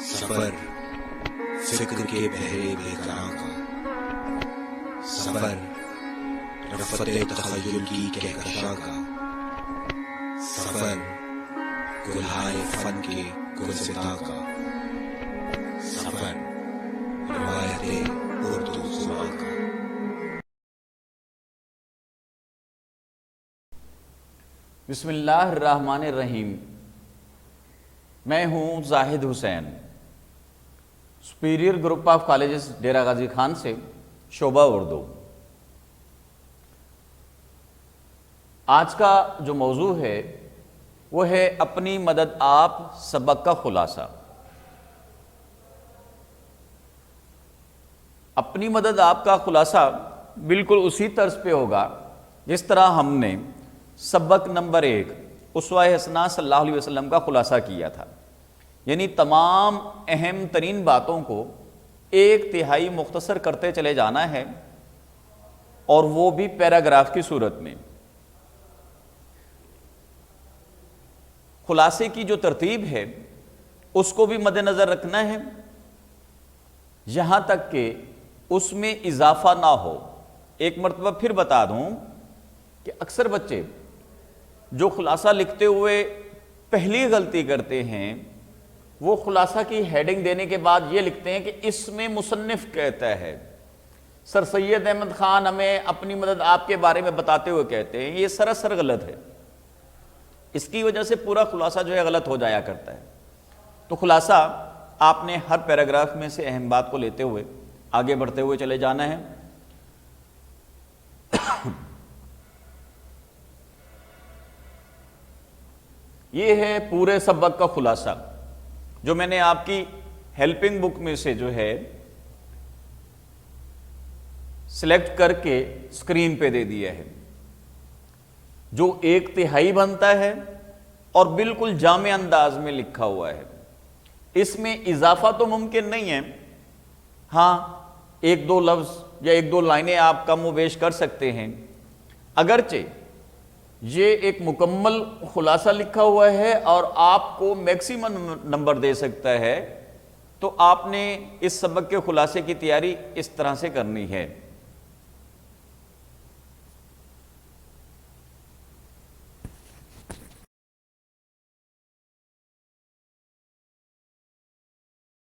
सफर फिक्र के बहरे बेकरार का, सफर रफ़ते तख़य्युल की कहकशा का, सफर गुलहाए फन के गुलसिता का, सफर रिवायते उर्दू ज़ुबान का। बिस्मिल्लाहिर्रहमानिर्रहीम। मैं हूँ Zahid Hussain, superior group of colleges Dera Ghazi Khan से शोबा उर्दू। आज का जो मौजू है वो है अपनी मदद आप सबक का खुलासा। अपनी मदद आपका खुलासा बिल्कुल उसी तर्ज पे होगा जिस तरह हमने सबक नंबर 1 उसवा-ए हसना सल्लल्लाहु अलैहि वसल्लम का खुलासा किया था। यानी तमाम अहम तरीन बातों को 1/3 मुख्तसर करते चले जाना है, और वो भी पैराग्राफ की सूरत में। खुलासे की जो तरतीब है उसको भी मद्देनज़र रखना है, यहाँ तक कि उसमें इजाफा ना हो। एक मरतबा फिर बता दूँ कि अक्सर बच्चे जो खुलासा लिखते हुए पहली गलती करते हैं, वो खुलासा की हेडिंग देने के बाद ये लिखते हैं कि इसमें मुसन्निफ कहता है। सर सैयद अहमद खान हमें अपनी मदद आपके बारे में बताते हुए कहते हैं। ये सरासर गलत है। इसकी वजह से पूरा खुलासा जो है गलत हो जाया करता है। तो खुलासा आपने हर पैराग्राफ में से अहम बात को लेते हुए आगे बढ़ते हुए चले जाना है। ये है पूरे सबक का खुलासा जो मैंने आपकी हेल्पिंग बुक में से जो है सिलेक्ट करके स्क्रीन पे दे दिया है, जो 1/3 बनता है और बिल्कुल जामे अंदाज में लिखा हुआ है। इसमें इजाफा तो मुमकिन नहीं है। हाँ, 1-2 लफ्ज या 1-2 लाइनें आप कम व बेश कर सकते हैं। अगरचे ये एक मुकम्मल खुलासा लिखा हुआ है और आपको मैक्सिमम नंबर दे सकता है, तो आपने इस सबक के खुलासे की तैयारी इस तरह से करनी है।